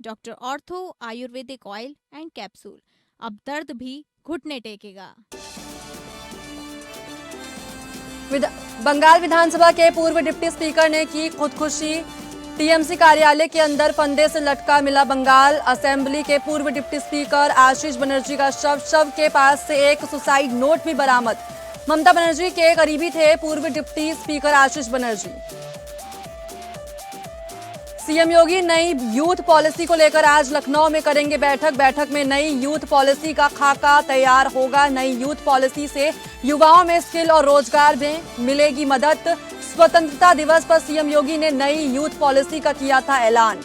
Doctor ortho Ayurvedic oil and capsule. अब दर्द भी घुटने टेकेगा। बंगाल विधानसभा के पूर्व डिप्टी स्पीकर ने की खुदकुशी। टीएमसी कार्यालय के अंदर फंदे से लटका मिला बंगाल असेंबली के पूर्व डिप्टी स्पीकर आशीष बनर्जी का शव के पास से एक सुसाइड नोट भी बरामद। ममता बनर्जी के करीबी थे पूर्व डिप्टी स्पीकर आशीष बनर्जी। सीएम योगी नई यूथ पॉलिसी को लेकर आज लखनऊ में करेंगे बैठक में नई यूथ पॉलिसी का खाका तैयार होगा। नई यूथ पॉलिसी से युवाओं में स्किल और रोजगार में मिलेगी मदद। स्वतंत्रता दिवस पर सीएम योगी ने नई यूथ पॉलिसी का किया था ऐलान।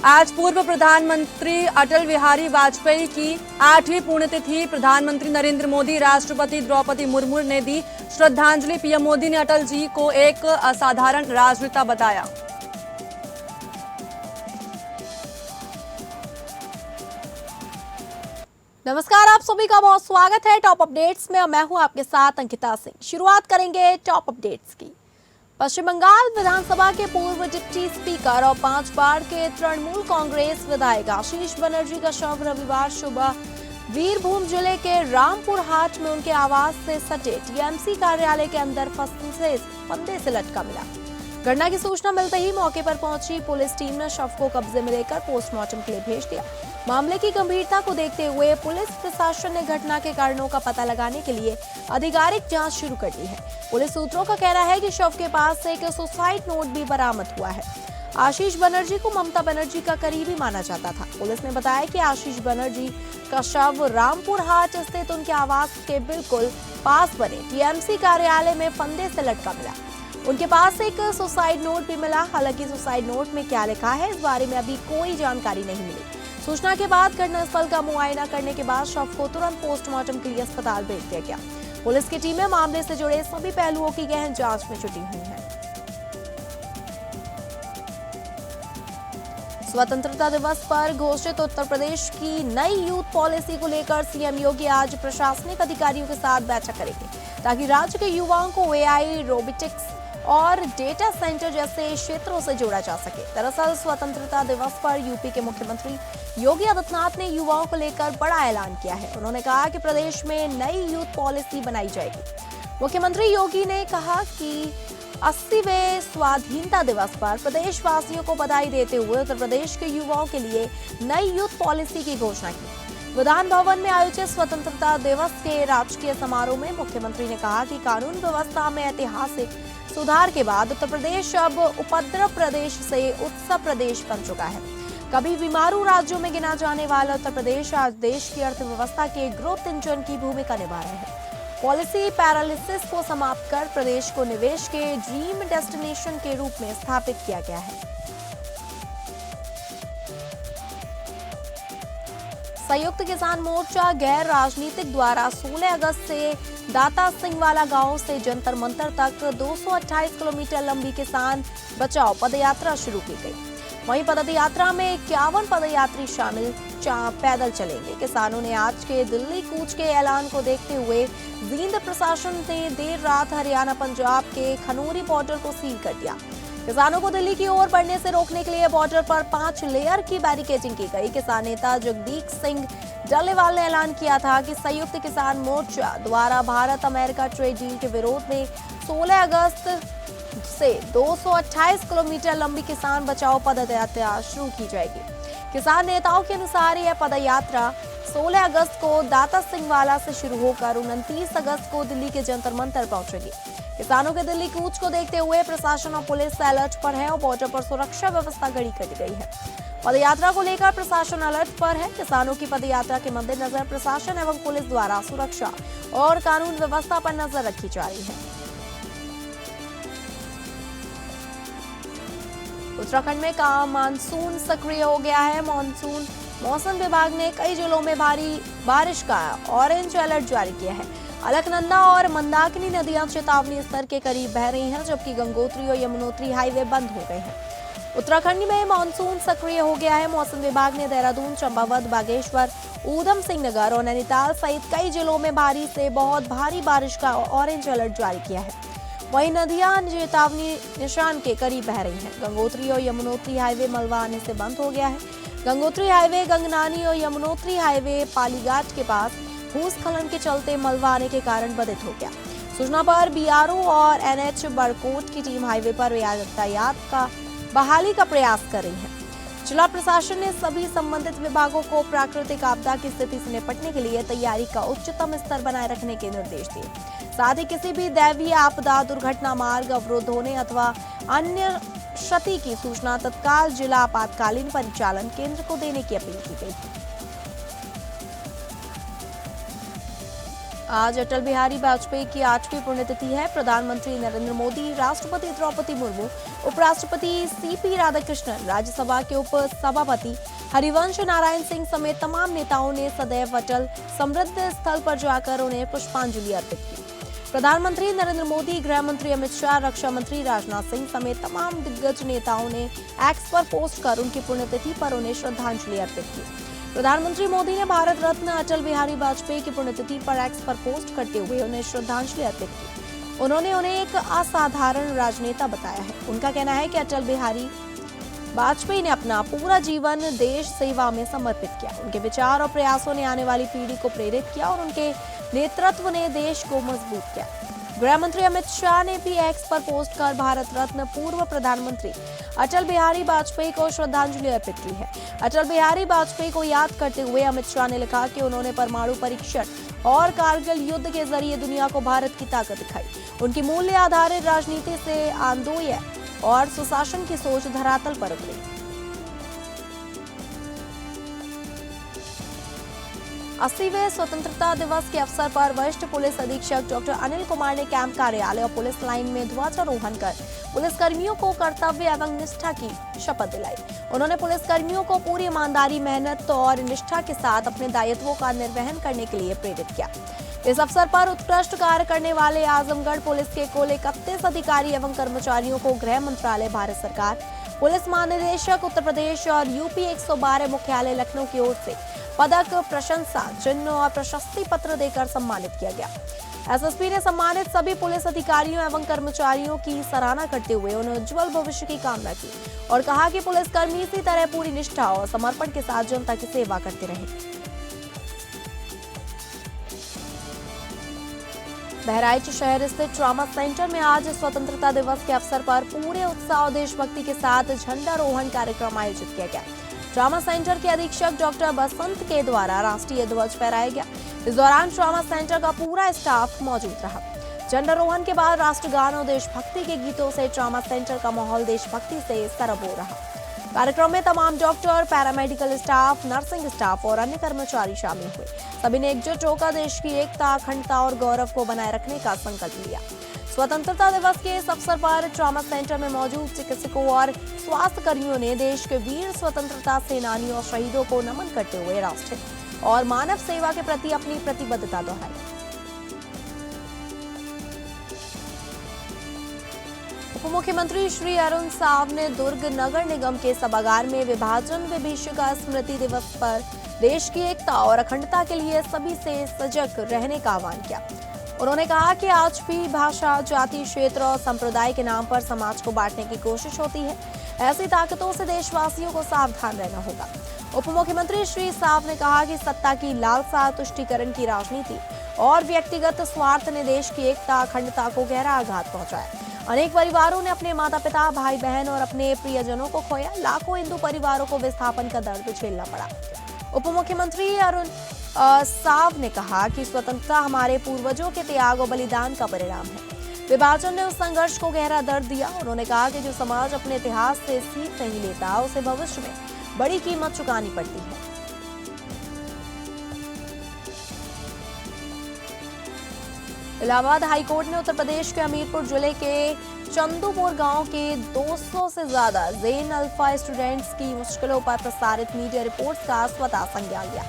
आज पूर्व प्रधानमंत्री अटल बिहारी वाजपेयी की 8वीं पुण्यतिथि। प्रधानमंत्री नरेंद्र मोदी, राष्ट्रपति द्रौपदी मुर्मू ने दी श्रद्धांजलि। पीएम मोदी ने अटल जी को एक असाधारण राजनेता बताया। नमस्कार, आप सभी का बहुत स्वागत है टॉप अपडेट्स में। मैं हूं आपके साथ अंकिता सिंह। शुरुआत करेंगे टॉप अपडेट्स की। पश्चिम बंगाल विधानसभा के पूर्व डिप्टी स्पीकर और 5 बार के तृणमूल कांग्रेस विधायक आशीष बनर्जी का शव रविवार सुबह वीरभूम जिले के रामपुर हाट में उनके आवास से सटे टीएमसी कार्यालय के अंदर फंदे से लटका मिला। घटना की सूचना मिलते ही मौके पर पहुंची पुलिस टीम ने शव को कब्जे में लेकर पोस्टमार्टम के लिए भेज दिया। मामले की गंभीरता को देखते हुए पुलिस प्रशासन ने घटना के कारणों का पता लगाने के लिए आधिकारिक जांच शुरू कर दी है। पुलिस सूत्रों का कहना है कि शव के पास से एक सुसाइड नोट भी बरामद हुआ है। आशीष बनर्जी को ममता बनर्जी का करीबी माना जाता था। पुलिस ने बताया कि आशीष बनर्जी का शव रामपुर हाट स्थित उनके आवास के बिल्कुल पास बने टीएमसी कार्यालय में फंदे से लटका मिला। उनके पास एक सुसाइड नोट भी मिला। हालांकि सुसाइड नोट में क्या लिखा है इस बारे में अभी कोई जानकारी नहीं मिली। सूचना के बाद घटनास्थल का मुआयना करने के बाद शव को तुरंत पोस्टमार्टम के लिए अस्पताल भेज दिया गया। पुलिस की टीमें मामले से जुड़े सभी पहलुओं की गहन जांच में जुटी हुई हैं। स्वतंत्रता दिवस पर घोषित उत्तर प्रदेश की नई यूथ पॉलिसी को लेकर सीएम योगी आज प्रशासनिक अधिकारियों के साथ बैठक करेंगे ताकि राज्य के युवाओं को एआई, रोबोटिक्स और डेटा सेंटर जैसे क्षेत्रों से जोड़ा जा सके। दरअसल स्वतंत्रता दिवस पर यूपी के मुख्यमंत्री योगी आदित्यनाथ ने युवाओं को लेकर बड़ा ऐलान किया है। उन्होंने कहा कि प्रदेश में नई यूथ पॉलिसी बनाई जाएगी। मुख्यमंत्री योगी ने कहा कि 80वें स्वाधीनता दिवस पर प्रदेशवासियों को बधाई देते हुए उत्तर प्रदेश के युवाओं के लिए नई यूथ पॉलिसी की घोषणा की। विधान भवन में आयोजित स्वतंत्रता दिवस के राजकीय समारोह में मुख्यमंत्री ने कहा कि कानून व्यवस्था में ऐतिहासिक सुधार के बाद उत्तर प्रदेश अब उपद्रव प्रदेश से उत्सव प्रदेश बन चुका है। कभी बीमारू राज्यों में गिना जाने वाला उत्तर प्रदेश आज देश की अर्थव्यवस्था के ग्रोथ इंजन की भूमिका निभा रहा है। पॉलिसी पैरालिसिस को समाप्त कर प्रदेश को निवेश के ड्रीम डेस्टिनेशन के रूप में स्थापित किया गया है। संयुक्त किसान मोर्चा गैर राजनीतिक द्वारा 16 अगस्त से दाता सिंहवाला गांव से जंतर मंतर तक 228 किलोमीटर लंबी किसान बचाओ पदयात्रा शुरू की गई। वहीं पदयात्रा में 51 पदयात्री शामिल पैदल चलेंगे। किसानों ने आज के दिल्ली कूच के ऐलान को देखते हुए जींद प्रशासन ने देर रात हरियाणा पंजाब के खनौरी बॉर्डर को सील कर दिया। किसानों को दिल्ली की ओर बढ़ने से रोकने के लिए बॉर्डर पर 5 लेयर की बैरिकेडिंग की गई। किसान नेता जगदीप सिंह डल्लेवाल ने ऐलान किया था कि संयुक्त किसान मोर्चा द्वारा भारत अमेरिका ट्रेड डील के विरोध में 16 अगस्त से 228 किलोमीटर लंबी किसान बचाओ पदयात्रा शुरू की जाएगी। किसान नेताओं के अनुसार यह पदयात्रा 16 अगस्त को दाता सिंहवाला से शुरू होकर 29 अगस्त को दिल्ली के जंतर मंतर पहुंचेगी। किसानों के दिल्ली कूच को देखते हुए प्रशासन और पुलिस अलर्ट पर है और बॉर्डर पर सुरक्षा व्यवस्था कड़ी कर दी गई है। पदयात्रा को लेकर प्रशासन अलर्ट पर है। किसानों की पदयात्रा के मद्देनजर प्रशासन एवं पुलिस द्वारा सुरक्षा और कानून व्यवस्था पर नजर रखी जा रही है। उत्तराखंड में मानसून सक्रिय हो गया है। मौसम विभाग ने कई जिलों में भारी बारिश का ऑरेंज अलर्ट जारी किया है। अलकनंदा और मंदाकिनी नदियां चेतावनी स्तर के करीब बह रही हैं, जबकि गंगोत्री और यमुनोत्री हाईवे बंद हो गए हैं। उत्तराखंड में मानसून सक्रिय हो गया है। मौसम विभाग ने देहरादून, चंपावत, बागेश्वर, ऊधम सिंह नगर और नैनीताल सहित कई जिलों में भारी से बहुत भारी बारिश का ऑरेंज अलर्ट जारी किया है। वहीं नदियां चेतावनी निशान के करीब बह रही हैं। गंगोत्री और यमुनोत्री हाईवे मलबा आने से बंद हो गया है। गंगोत्री हाईवे गंगनानी और यमुनोत्री हाईवे पालीघाट के पास भूस्खलन के चलते मलबा आने के कारण बाधित हो गया। सूचना पर बीआरओ और एनएच बड़कोट की टीम हाईवे पर यातायात का बहाली का प्रयास कर रही है। जिला प्रशासन ने सभी संबंधित विभागों को प्राकृतिक आपदा की स्थिति से निपटने के लिए तैयारी का उच्चतम स्तर बनाए रखने के निर्देश दिए। साथ ही किसी भी दैवीय आपदा, दुर्घटना, मार्ग अवरुद्ध होने अथवा अन्य क्षति की सूचना तत्काल जिला आपातकालीन परिचालन केंद्र को देने की अपील की गई। आज अटल बिहारी वाजपेयी की 8वीं पुण्यतिथि है। प्रधानमंत्री नरेंद्र मोदी, राष्ट्रपति द्रौपदी मुर्मू, उपराष्ट्रपति सीपी राधाकृष्णन, राज्यसभा के उप सभापति हरिवंश नारायण सिंह समेत तमाम नेताओं ने सदैव अटल समृद्ध स्थल पर जाकर उन्हें पुष्पांजलि अर्पित की। प्रधानमंत्री नरेंद्र मोदी, गृह मंत्री अमित शाह, रक्षा मंत्री राजनाथ सिंह समेत तमाम दिग्गज नेताओं ने एक्स पर पोस्ट कर उनकी पुण्यतिथि पर उन्हें श्रद्धांजलि अर्पित की। प्रधानमंत्री मोदी ने भारत रत्न अटल बिहारी वाजपेयी की पुण्यतिथि पर एक्स पर पोस्ट करते हुए उन्हें श्रद्धांजलि अर्पित की। उन्होंने उन्हें एक असाधारण राजनेता बताया है। उनका कहना है कि अटल बिहारी वाजपेयी ने अपना पूरा जीवन देश सेवा में समर्पित किया। उनके विचार और प्रयासों ने आने वाली पीढ़ी को प्रेरित किया और उनके नेतृत्व ने देश को मजबूत किया। गृह मंत्री अमित शाह ने भी एक्स पर पोस्ट कर भारत रत्न पूर्व प्रधानमंत्री अटल बिहारी वाजपेयी को श्रद्धांजलि अर्पित की है। अटल बिहारी वाजपेयी को याद करते हुए अमित शाह ने लिखा कि उन्होंने परमाणु परीक्षण और कारगिल युद्ध के जरिए दुनिया को भारत की ताकत दिखाई। उनकी मूल्य आधारित राजनीति से आंदोलन और सुशासन की सोच धरातल पर उतरी। 80वें स्वतंत्रता दिवस के अवसर पर वरिष्ठ पुलिस अधीक्षक डॉक्टर अनिल कुमार ने कैंप कार्यालय और पुलिस लाइन में ध्वजारोहण कर पुलिसकर्मियों को कर्तव्य एवं निष्ठा की शपथ दिलाई। उन्होंने पुलिसकर्मियों को पूरी ईमानदारी, मेहनत और निष्ठा के साथ अपने दायित्वों का निर्वहन करने के लिए प्रेरित किया। इस अवसर पर उत्कृष्ट कार्य करने वाले आजमगढ़ पुलिस के कुल 31 अधिकारी एवं कर्मचारियों को गृह मंत्रालय, भारत सरकार, पुलिस महानिदेशक उत्तर प्रदेश और यूपी 112 मुख्यालय लखनऊ की ओर से पदक, प्रशंसा चिन्ह और प्रशस्ति पत्र देकर सम्मानित किया गया। एसएसपी ने सम्मानित सभी पुलिस अधिकारियों एवं कर्मचारियों की सराहना करते हुए उन्हें उज्जवल भविष्य की कामना की और कहा कि पुलिसकर्मी इसी तरह पूरी निष्ठा और समर्पण के साथ जनता की सेवा करते रहे। बहराइच शहर स्थित ट्रॉमा सेंटर में आज स्वतंत्रता दिवस के अवसर पर पूरे उत्साह और देशभक्ति के साथ झंडारोहण कार्यक्रम आयोजित किया गया। ट्रॉमा सेंटर के अधीक्षक डॉक्टर बसंत के द्वारा राष्ट्रीय ध्वज फहराया गया। इस दौरान ट्रॉमा सेंटर का पूरा स्टाफ मौजूद रहा। झंडारोहण के बाद राष्ट्रगान और देशभक्ति के गीतों से ट्रॉमा सेंटर का माहौल देशभक्ति से सरबोर रहा। कार्यक्रम में तमाम doctor, paramedical staff, nursing staff और अन्य कर्मचारी शामिल हुए। सभी ने एकजुट होकर देश की एकता, अखंडता और गौरव को बनाए रखने का संकल्प लिया। स्वतंत्रता दिवस के इस अवसर पर ट्रॉमा सेंटर में मौजूद चिकित्सकों और स्वास्थ्य कर्मियों ने देश के वीर स्वतंत्रता सेनानियों और शहीदों को नमन करते हुए राष्ट्र और मानव सेवा के प्रति अपनी प्रतिबद्धता दोहराई। उप मुख्यमंत्री श्री अरुण साव ने दुर्ग नगर निगम के सभागार में विभाजन विभीषिका स्मृति दिवस पर देश की एकता और अखंडता के लिए सभी से सजग रहने का आह्वान किया। उन्होंने कहा कि आज भी भाषा, जाति, क्षेत्र और संप्रदाय के नाम पर समाज को बांटने की कोशिश होती है। ऐसी ताकतों से देशवासियों को सावधान रहना होगा। उप मुख्यमंत्री श्री साव ने कहा कि सत्ता की लालसा, तुष्टीकरण की राजनीति और व्यक्तिगत स्वार्थ ने देश की एकता, अखंडता को गहरा आघात पहुंचाया। अनेक परिवारों ने अपने माता पिता, भाई बहन और अपने प्रियजनों को खोया। लाखों हिंदू परिवारों को विस्थापन का दर्द झेलना पड़ा। उप मुख्यमंत्री अरुण साव ने कहा कि स्वतंत्रता हमारे पूर्वजों के त्याग और बलिदान का परिणाम है। विभाजन ने उस संघर्ष को गहरा दर्द दिया। उन्होंने कहा कि जो समाज अपने इतिहास से सीख नहीं लेता, उसे भविष्य में बड़ी कीमत चुकानी पड़ती है। इलाहाबाद हाईकोर्ट ने उत्तर प्रदेश के हमीरपुर जिले के चंदूपुर गांव के 200 से ज्यादा ज़ेन अल्फा स्टूडेंट्स की मुश्किलों पर प्रसारित मीडिया रिपोर्ट्स का स्वतः संज्ञान लिया।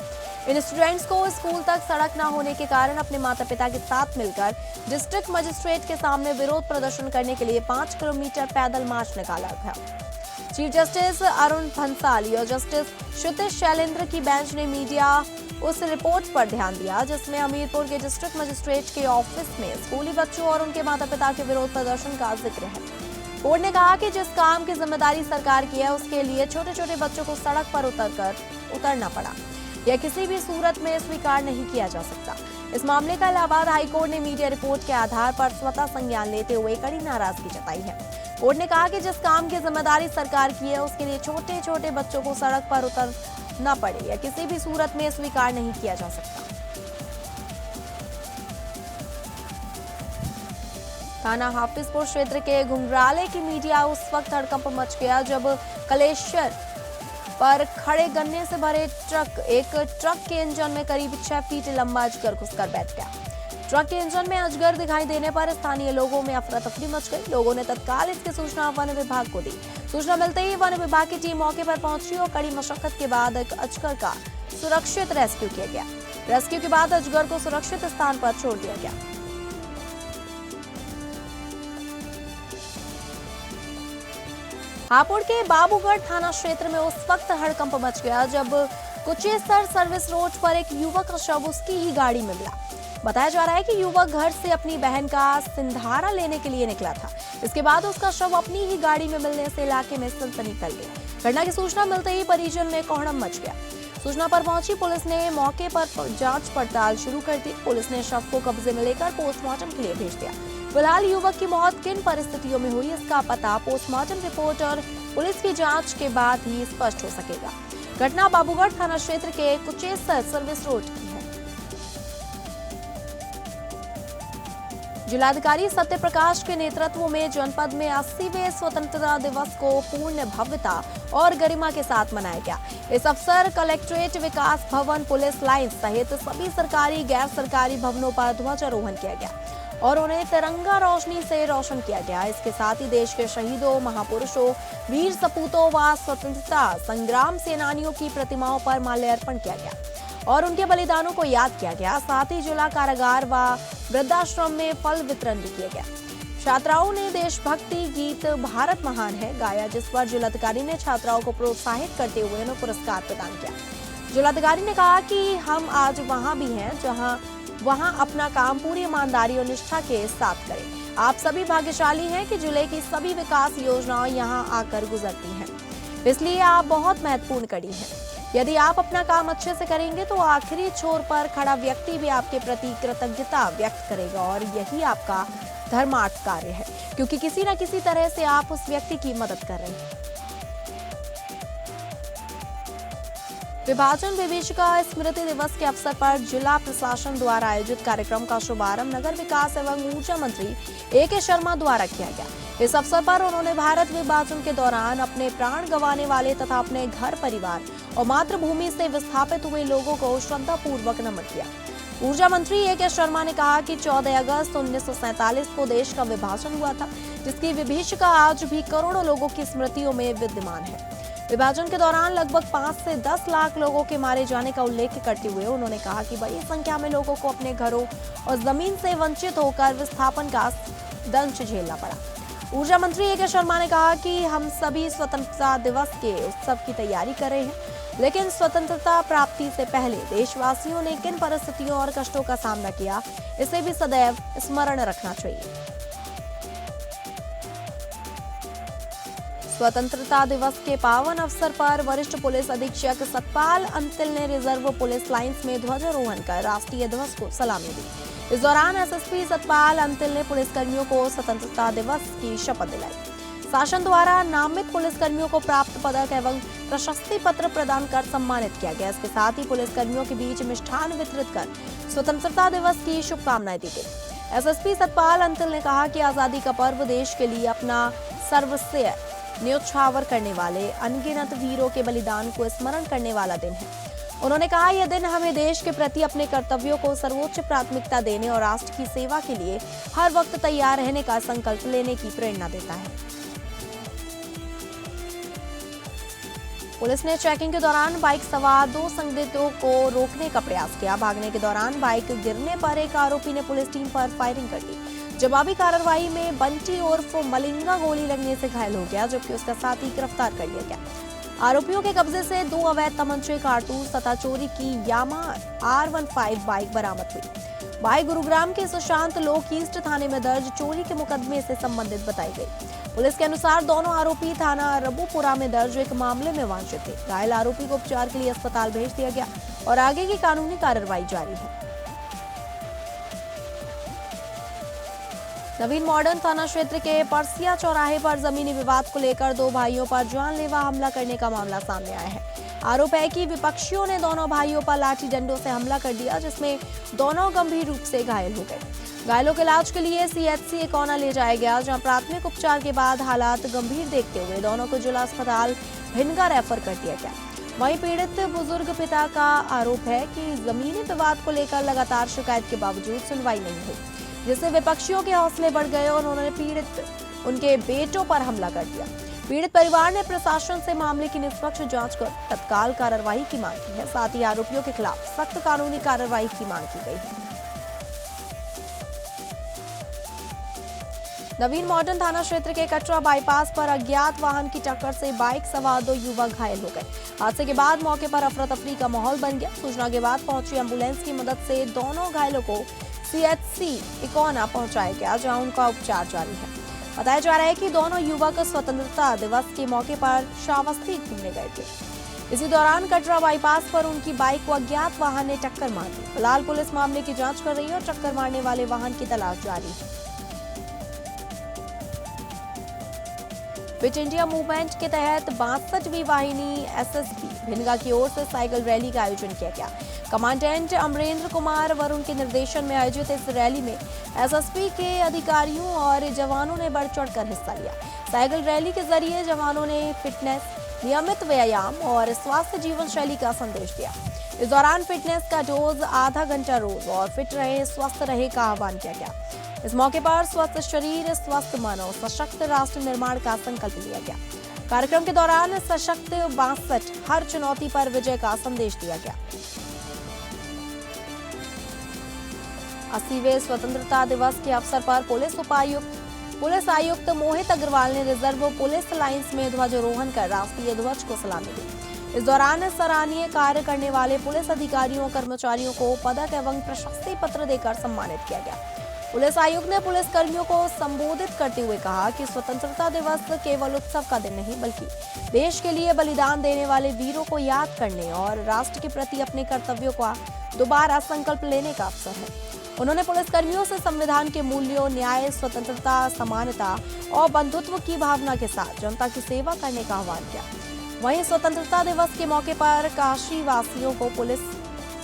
इन स्टूडेंट्स को स्कूल तक सड़क न होने के कारण अपने माता पिता के साथ मिलकर डिस्ट्रिक्ट मजिस्ट्रेट के सामने विरोध प्रदर्शन करने के लिए 5 किलोमीटर पैदल मार्च निकाला था। चीफ जस्टिस अरुण भंसाली और जस्टिस क्षितिज शैलेंद्र की बेंच ने मीडिया उस रिपोर्ट पर ध्यान दिया जिसमें हमीरपुर के डिस्ट्रिक्ट मजिस्ट्रेट के ऑफिस में स्कूली बच्चों और उनके माता पिता के विरोध प्रदर्शन का जिक्र है। कोर्ट ने कहा कि जिस काम की जिम्मेदारी सरकार की है उसके लिए छोटे छोटे बच्चों को सड़क पर उतरना पड़ा, यह किसी भी सूरत में स्वीकार नहीं किया जा सकता। इस मामले का इलाहाबाद हाईकोर्ट ने मीडिया रिपोर्ट के आधार पर स्वतः संज्ञान लेते हुए कड़ी नाराजगी जताई है। कोर्ट ने कहा कि जिस काम की जिम्मेदारी सरकार की है उसके लिए छोटे छोटे बच्चों को सड़क पर उतरना पड़े, यह किसी भी सूरत में स्वीकार नहीं किया जा सकता। थाना हाफिजपुर क्षेत्र के घुंघराले की मीडिया उस वक्त हड़कंप मच गया जब कलेश्वर पर खड़े गन्ने से भरे एक ट्रक के इंजन में करीब 6 फीट लंबा अजगर घुसकर बैठ गया। ट्रक के इंजन में अजगर दिखाई देने पर स्थानीय लोगों में अफरा तफरी मच गई। लोगों ने तत्काल इसकी सूचना वन विभाग को दी। सूचना मिलते ही वन विभाग की टीम मौके पर पहुंची और कड़ी मशक्कत के बाद अजगर का सुरक्षित रेस्क्यू किया गया। रेस्क्यू के बाद अजगर को सुरक्षित स्थान पर छोड़ दिया गया। हापुड़ के बाबूगढ़ थाना क्षेत्र में उस वक्त हड़कंप मच गया जब कुचेसर सर्विस रोड पर एक युवक का शव उसकी ही गाड़ी में मिला। बताया जा रहा है कि युवक घर से अपनी बहन का सिंधारा लेने के लिए निकला था। इसके बाद उसका शव अपनी ही गाड़ी में मिलने से इलाके में सनसनी फैल गई। घटना की सूचना मिलते ही परिजन में कोहड़म मच गया। सूचना पर पहुंची पुलिस ने मौके पर जांच पड़ताल शुरू कर दी। पुलिस ने शव को कब्जे में लेकर पोस्टमार्टम के लिए भेज दिया। फिलहाल युवक की मौत किन परिस्थितियों में हुई इसका पता पोस्टमार्टम रिपोर्ट और पुलिस की जांच के बाद ही स्पष्ट हो सकेगा। घटना बाबूगढ़ थाना क्षेत्र के कुचेसर सर्विस रोड की है। जिलाधिकारी सत्य प्रकाश के नेतृत्व में जनपद में 80वें स्वतंत्रता दिवस को पूर्ण भव्यता और गरिमा के साथ मनाया गया। इस अवसर कलेक्ट्रेट, विकास भवन, पुलिस लाइन सहित सभी सरकारी गैर सरकारी भवनों पर ध्वजारोहण किया गया और उन्हें तिरंगा रोशनी से रोशन किया गया। इसके साथ ही देश के शहीदों, महापुरुषों, वीर सपूतों व स्वतंत्रता संग्राम सेनानियों की प्रतिमाओं पर माल्यार्पण किया गया और उनके बलिदानों को याद किया गया। साथ ही जिला कारागार व वृद्धाश्रम में फल वितरण भी किया गया। छात्राओं ने देशभक्ति गीत भारत महान है गाया, जिस पर जिलाधिकारी ने छात्राओं को प्रोत्साहित करते हुए उन्हें पुरस्कार प्रदान किया। जिलाधिकारी ने कहा कि हम आज वहां भी हैं वहां अपना काम पूरी ईमानदारी और निष्ठा के साथ करें। आप सभी भाग्यशाली हैं कि जिले की सभी विकास योजनाएं यहां आकर गुजरती हैं, इसलिए आप बहुत महत्वपूर्ण कड़ी हैं। यदि आप अपना काम अच्छे से करेंगे तो आखिरी छोर पर खड़ा व्यक्ति भी आपके प्रति कृतज्ञता व्यक्त करेगा और यही आपका धर्मार्थ कार्य है, क्योंकि किसी न किसी तरह से आप उस व्यक्ति की मदद कर रहे हैं। विभाजन विभीषिका स्मृति दिवस के अवसर पर जिला प्रशासन द्वारा आयोजित कार्यक्रम का शुभारंभ नगर विकास एवं ऊर्जा मंत्री ए.के. शर्मा द्वारा किया गया। इस अवसर पर उन्होंने भारत विभाजन के दौरान अपने प्राण गंवाने वाले तथा अपने घर परिवार और मातृभूमि से विस्थापित हुए लोगों को श्रद्धापूर्वक नमन किया। ऊर्जा मंत्री ए.के. शर्मा ने कहा कि 14 अगस्त 1947 को देश का विभाजन हुआ था, जिसकी विभीषिका आज भी करोड़ों लोगों की स्मृतियों में विद्यमान है। विभाजन के दौरान लगभग 5 से 10 लाख लोगों के मारे जाने का उल्लेख करते हुए उन्होंने कहा कि बड़ी संख्या में लोगों को अपने घरों और जमीन से वंचित होकर विस्थापन का दंश झेलना पड़ा। ऊर्जा मंत्री ए.के. शर्मा ने कहा कि हम सभी स्वतंत्रता दिवस के उत्सव की तैयारी कर रहे हैं, लेकिन स्वतंत्रता प्राप्ति से पहले देशवासियों ने किन परिस्थितियों और कष्टों का सामना किया, इसे भी सदैव स्मरण रखना चाहिए। स्वतंत्रता दिवस के पावन अवसर पर वरिष्ठ पुलिस अधीक्षक सतपाल अंतिल ने रिजर्व पुलिस लाइंस में ध्वजारोहण कर राष्ट्रीय ध्वज को सलामी दी। इस दौरान एसएसपी सतपाल अंतिल ने पुलिसकर्मियों को स्वतंत्रता दिवस की शपथ दिलाई। शासन द्वारा नामित पुलिसकर्मियों को प्राप्त पदक एवं प्रशस्ति पत्र प्रदान कर सम्मानित किया गया। इसके साथ ही पुलिसकर्मियों के बीच मिष्ठान वितरित कर स्वतंत्रता दिवस की शुभकामनाएं दी गई। एसएसपी सतपाल अंतिल ने कहा कि आजादी का पर्व देश के लिए अपना सर्वस्व न्योछावर करने वाले अनगिनत वीरों के बलिदान को स्मरण करने वाला दिन है। उन्होंने कहा यह दिन हमें देश के प्रति अपने कर्तव्यों को सर्वोच्च प्राथमिकता देने और राष्ट्र की सेवा के लिए हर वक्त तैयार रहने का संकल्प लेने की प्रेरणा देता है। पुलिस ने चेकिंग के दौरान बाइक सवार 2 संदिग्धों को रोकने का प्रयास किया। भागने के दौरान बाइक गिरने पर एक आरोपी ने पुलिस टीम पर फायरिंग कर दी। जवाबी कार्रवाई में बंटी उर्फ मलिंगा गोली लगने से घायल हो गया, जबकि उसका साथी गिरफ्तार कर लिया गया। आरोपियों के कब्जे से 2 अवैध तमंचे, कारतूस तथा चोरी की यामा R15 बाइक बरामद हुई। बाइक गुरुग्राम के सुशांत लोक ईस्ट थाने में दर्ज चोरी के मुकदमे से संबंधित बताई गई। पुलिस के अनुसार दोनों आरोपी थाना रबुपुरा में दर्ज एक मामले में वांछित थे। घायल आरोपी को उपचार के लिए अस्पताल भेज दिया गया और आगे की कानूनी कार्रवाई जारी है। नवीन मॉडर्न थाना क्षेत्र के परसिया चौराहे पर जमीनी विवाद को लेकर 2 भाइयों पर जानलेवा हमला करने का मामला सामने आया है। आरोप है कि विपक्षियों ने दोनों भाइयों पर लाठी डंडों से हमला कर दिया, जिसमें दोनों गंभीर रूप से घायल हो गए। घायलों के इलाज के लिए CHC इकोना ले जाया गया, जहां प्राथमिक उपचार के बाद हालात गंभीर देखते हुए दोनों को जिला अस्पताल भिनगा रेफर कर दिया गया। वहीं पीड़ित बुजुर्ग पिता का आरोप है कि जमीनी विवाद को लेकर लगातार शिकायत के बावजूद सुनवाई नहीं हुई, जिससे विपक्षियों के हौसले बढ़ गए और उन्होंने पीड़ित उनके बेटों पर हमला कर दिया। पीड़ित परिवार ने प्रशासन से मामले की निष्पक्ष जांच कर तत्काल कार्रवाई की मांग की है। साथ ही आरोपियों के खिलाफ सख्त कानूनी कार्रवाई की मांग की गई है। नवीन मॉडर्न थाना क्षेत्र के कटरा बाईपास पर अज्ञात वाहन की टक्कर से बाइक सवार 2 युवक घायल हो गए। हादसे के बाद मौके पर अफरा तफरी का माहौल बन गया। सूचना के बाद पहुंची एम्बुलेंस की मदद से दोनों घायलों को CHC इकोना पहुंचाया गया, जहां उनका उपचार जारी है। बताया जा रहा है कि दोनों युवक स्वतंत्रता दिवस के मौके पर श्रावस्ती घूमने गए थे। इसी दौरान कटरा बाईपास पर उनकी बाइक को अज्ञात वाहन ने टक्कर मार दी। फिलहाल पुलिस मामले की जांच कर रही है और टक्कर मारने वाले वाहन की तलाश जारी है। फिट इंडिया मूवमेंट के तहत 62वीं वाहिनी SSB भिनगा की ओर से साइकिल रैली का आयोजन किया गया। कमांडेंट अमरेंद्र कुमार वरुण के निर्देशन में आयोजित इस रैली में SSB के अधिकारियों और जवानों ने बढ़ चढ़कर हिस्सा लिया। साइकिल रैली के जरिए जवानों ने फिटनेस, नियमित व्यायाम और स्वास्थ्य जीवन शैली का संदेश दिया। इस दौरान फिटनेस का डोज आधा घंटा रोज और फिट रहे स्वस्थ रहे का आह्वान किया गया। इस मौके पर स्वस्थ शरीर, स्वस्थ मन और सशक्त राष्ट्र निर्माण का संकल्प लिया गया। कार्यक्रम के दौरान सशक्त 62 हर चुनौती पर विजय का संदेश दिया गया। 80वें स्वतंत्रता दिवस के अवसर पर पुलिस आयुक्त मोहित अग्रवाल ने रिजर्व पुलिस लाइंस में ध्वजारोहण कर राष्ट्रीय ध्वज को सलामी दी। इस दौरान सराहनीय कार्य करने वाले पुलिस अधिकारियों और कर्मचारियों को पदक एवं प्रशस्ति पत्र देकर सम्मानित किया गया। पुलिस आयुक्त ने पुलिस कर्मियों को संबोधित करते हुए कहा कि स्वतंत्रता दिवस केवल उत्सव का दिन नहीं, बल्कि देश के लिए बलिदान देने वाले वीरों को याद करने और राष्ट्र के प्रति अपने कर्तव्यों का दोबारा संकल्प लेने का अवसर है। उन्होंने पुलिसकर्मियों से संविधान के मूल्यों, न्याय, स्वतंत्रता, समानता और बंधुत्व की भावना के साथ जनता की सेवा करने का आह्वान किया। वहीं स्वतंत्रता दिवस के मौके पर काशी वासियों को पुलिस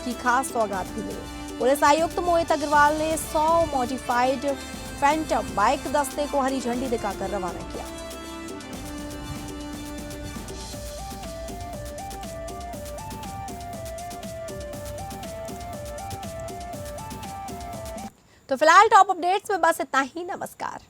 की खास सौगात भी मिली। पुलिस आयुक्त मोहित अग्रवाल ने 100 मॉडिफाइड फैंटम बाइक दस्ते को हरी झंडी दिखाकर रवाना किया। तो फिलहाल टॉप अपडेट्स में बस इतना ही। नमस्कार।